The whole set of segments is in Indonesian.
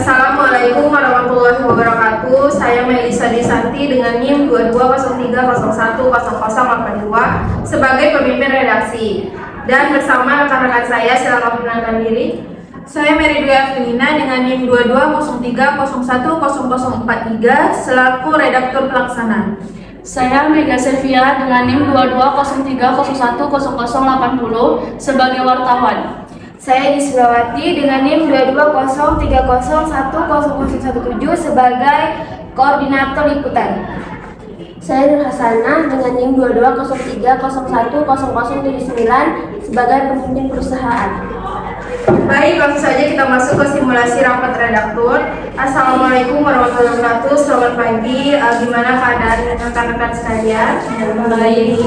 Assalamualaikum warahmatullahi wabarakatuh. Saya Melisa Disanti dengan NIM 2203010082 sebagai pemimpin redaksi. Dan bersama rekan-rekan saya, silakan perkenalkan diri. Saya Mary Dwi Afilina dengan NIM 2203010043 selaku redaktur pelaksana. Saya Mega Sevia dengan NIM 2203010080 sebagai wartawan. Saya Yusrawati dengan NIM 2203010017 sebagai koordinator liputan. Saya Nur Hasanah dengan NIM 2203010079 sebagai pemimpin perusahaan. Baik, langsung saja kita masuk ke simulasi rapat redaktur. Assalamualaikum warahmatullahi wabarakatuh. Selamat pagi. Gimana keadaan rekan-rekan sekalian? Baik.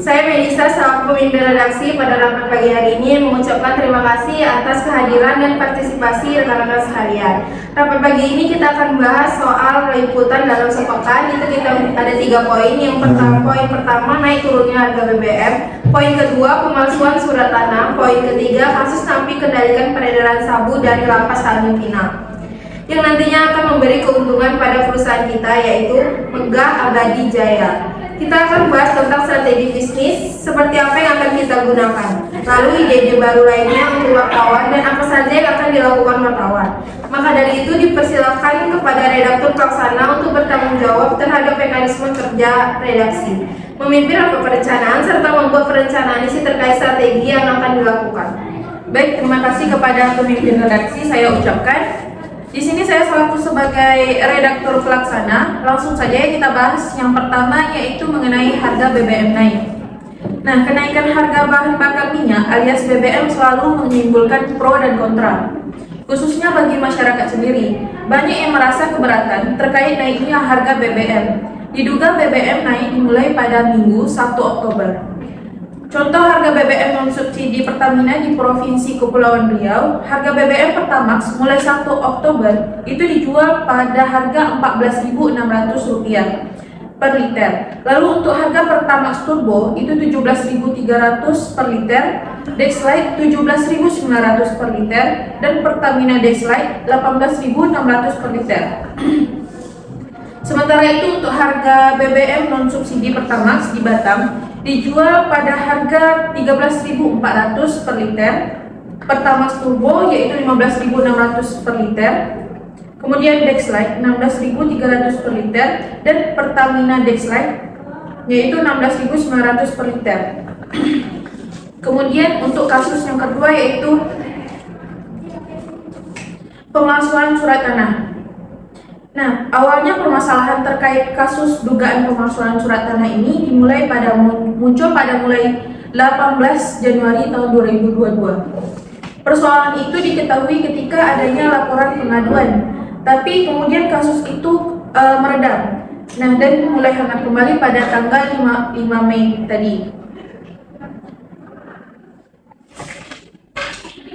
Saya Melisa selaku pemimpin redaksi pada rapat pagi hari ini mengucapkan terima kasih atas kehadiran dan partisipasi rekan-rekan sekalian. Rapat pagi ini kita akan bahas soal liputan dalam sepekan. Itu kita ada 3 poin. Poin pertama naik turunnya harga BBM. Poin kedua pemalsuan surat tanah. Poin ketiga kasus napi kendalikan peredaran sabu dari lapas Tanjung Pinang, yang nantinya akan memberi keuntungan pada perusahaan kita, yaitu Megah Abadi Jaya. Kita akan bahas tentang strategi bisnis, seperti apa yang akan kita gunakan, lalu ide-ide baru lainnya untuk wartawan, dan apa saja yang akan dilakukan wartawan. Maka dari itu dipersilakan kepada redaktur pelaksana untuk bertanggung jawab terhadap mekanisme kerja redaksi, memimpin rapat perencanaan, serta membuat perencanaan isi terkait strategi yang akan dilakukan. Baik, terima kasih kepada pemimpin redaksi saya ucapkan. Di sini saya selaku sebagai redaktur pelaksana. Langsung saja kita bahas yang pertama, yaitu mengenai harga BBM naik. Nah, kenaikan harga bahan bakar minyak alias BBM selalu menimbulkan pro dan kontra, khususnya bagi masyarakat sendiri. Banyak yang merasa keberatan terkait naiknya harga BBM. Diduga BBM naik dimulai pada Minggu 1 Oktober. Contoh harga BBM non-subsidi Pertamina di Provinsi Kepulauan Riau, harga BBM Pertamax mulai 1 Oktober itu dijual pada harga Rp14.600 per liter. Lalu untuk harga Pertamax Turbo itu Rp17.300 per liter, Dexlite Rp17.900 per liter, dan Pertamina Dexlite Rp18.600 per liter. Sementara itu untuk harga BBM non-subsidi Pertamax di Batam dijual pada harga Rp13.400 per liter, Pertamax Turbo yaitu Rp15.600 per liter, kemudian Dexlite Rp16.300 per liter, dan Pertamina Dexlite yaitu Rp16.900 per liter. Kemudian untuk kasus yang kedua yaitu pemalsuan surat tanah. Nah, awalnya permasalahan terkait kasus dugaan pemalsuan surat tanah ini muncul pada mulai 18 Januari tahun 2022. Persoalan itu diketahui ketika adanya laporan pengaduan, tapi kemudian kasus itu meredam. Nah, dan mulai hangat kembali pada tanggal 5 Mei tadi.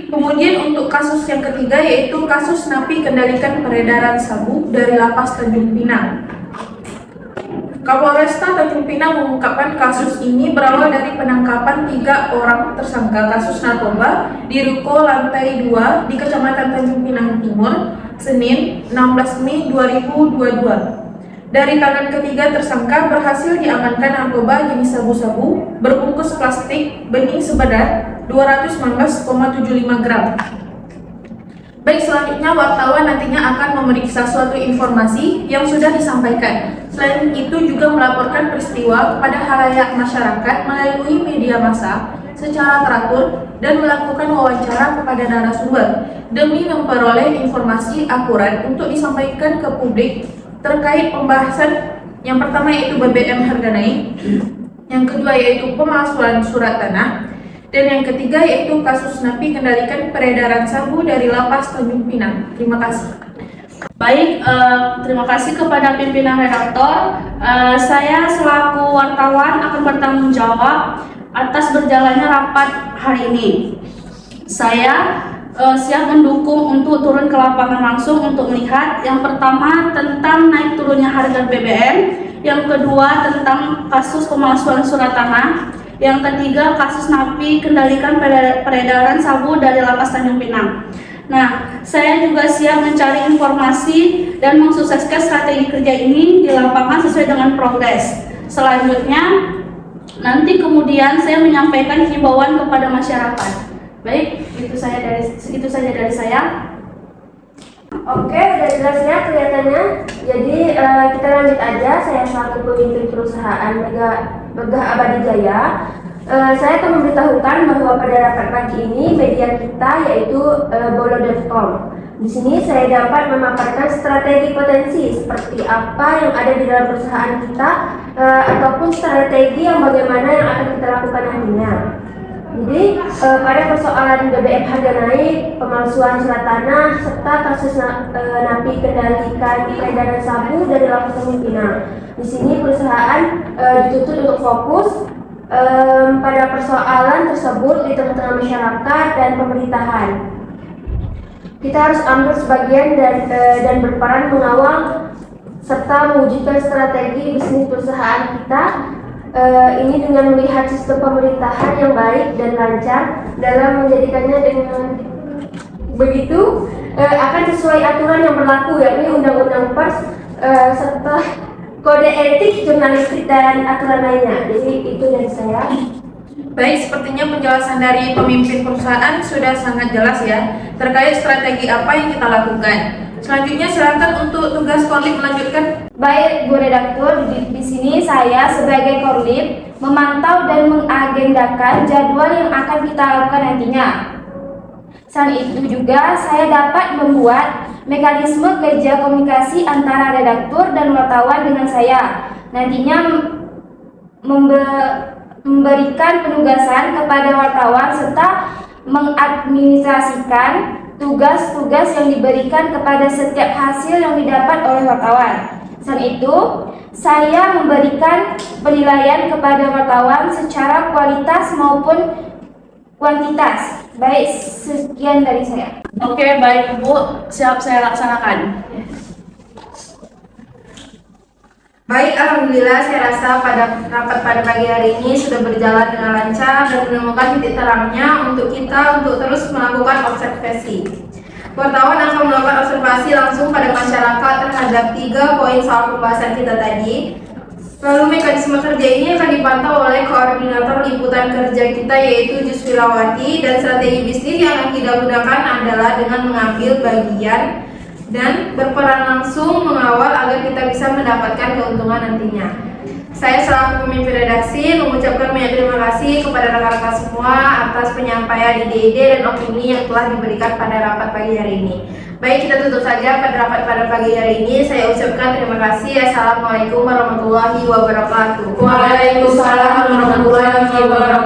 Kemudian untuk kasus yang ketiga yaitu kasus napi kendalikan peredaran sabu dari lapas Tanjung Pinang. Kapolresta Tanjung Pinang mengungkapkan kasus ini berawal dari penangkapan 3 orang tersangka kasus narkoba di ruko lantai 2 di Kecamatan Tanjung Pinang Timur, Senin 16 Mei 2022. Dari tangan ketiga tersangka berhasil diamankan narkoba jenis sabu-sabu berbungkus plastik bening seberat 219,75 gram. Baik, selanjutnya wartawan nantinya akan memeriksa suatu informasi yang sudah disampaikan. Selain itu juga melaporkan peristiwa kepada khalayak masyarakat melalui media massa secara teratur dan melakukan wawancara kepada narasumber demi memperoleh informasi akurat untuk disampaikan ke publik terkait pembahasan yang pertama yaitu BBM harga naik, yang kedua yaitu pemalsuan surat tanah, dan yang ketiga yaitu kasus napi kendalikan peredaran sabu dari lapas Tanjung Pinang. Terima kasih. Baik, terima kasih kepada pimpinan redaktor. Saya selaku wartawan akan bertanggung jawab atas berjalannya rapat hari ini. Saya siap mendukung untuk turun ke lapangan langsung untuk melihat yang pertama tentang naik turunnya harga BBM, yang kedua tentang kasus pemalsuan surat tanah, yang ketiga kasus napi kendalikan peredaran sabu dari lapas Tanjung Pinang. Nah, saya juga siap mencari informasi dan mensukseskan strategi kerja ini di lapangan sesuai dengan progres. Selanjutnya, nanti kemudian saya menyampaikan himbauan kepada masyarakat. Baik, itu saja dari saya. Oke, udah jelas ya kelihatannya. Jadi kita lanjut aja. Saya selaku pemimpin perusahaan Megah Abadi Jaya. Saya akan memberitahukan bahwa pada rapat pagi ini media kita yaitu bolo.com. Di sini saya dapat memaparkan strategi potensi seperti apa yang ada di dalam perusahaan kita ataupun strategi yang bagaimana yang akan kita lakukan nantinya. Jadi pada persoalan BBM harga naik, pemalsuan surat tanah, serta kasus napi kendalikan peredaran sabu dari lapas pemimpinan. Di sini perusahaan dituntut untuk fokus pada persoalan tersebut di tengah-tengah masyarakat dan pemerintahan. Kita harus ambil sebagian dan berperan mengawal serta mewujudkan strategi bisnis perusahaan kita. Ini dengan melihat sistem pemerintahan yang baik dan lancar dalam menjadikannya dengan begitu akan sesuai aturan yang berlaku, yakni Undang-Undang Pers serta Kode Etik Jurnalistik dan aturan lainnya. Jadi itu dari saya. Baik, sepertinya penjelasan dari pemimpin perusahaan sudah sangat jelas ya terkait strategi apa yang kita lakukan. Selanjutnya silakan untuk tugas Korlip melanjutkan. Baik, Bu Redaktur, di sini saya sebagai Korlip memantau dan mengagendakan jadwal yang akan kita lakukan nantinya. Selain itu juga saya dapat membuat mekanisme kerja komunikasi antara redaktur dan wartawan dengan saya. Nantinya memberikan penugasan kepada wartawan serta mengadministrasikan tugas-tugas yang diberikan kepada setiap hasil yang didapat oleh wartawan. Selain itu, saya memberikan penilaian kepada wartawan secara kualitas maupun kuantitas. Baik, sekian dari saya. Oke, baik Bu, siap saya laksanakan. Baik, alhamdulillah saya rasa rapat pada pagi hari ini sudah berjalan dengan lancar dan menemukan titik terangnya untuk kita untuk terus melakukan observasi. Wartawan akan melakukan observasi langsung pada masyarakat terhadap 3 poin soal pembahasan kita tadi. Lalu mekanisme kerja ini akan dipantau oleh koordinator liputan kerja kita yaitu Juswilawati, dan strategi bisnis yang akan kita gunakan adalah dengan mengambil bagian dan berperan langsung mengawal agar kita bisa mendapatkan keuntungan nantinya. Saya selaku pemimpin redaksi mengucapkan banyak terima kasih kepada rekan-rekan semua atas penyampaian ide-ide dan opini yang telah diberikan pada rapat pagi hari ini. Baik, kita tutup saja pada rapat pada pagi hari ini. Saya ucapkan terima kasih. Assalamualaikum warahmatullahi wabarakatuh. Waalaikumsalam warahmatullahi wabarakatuh.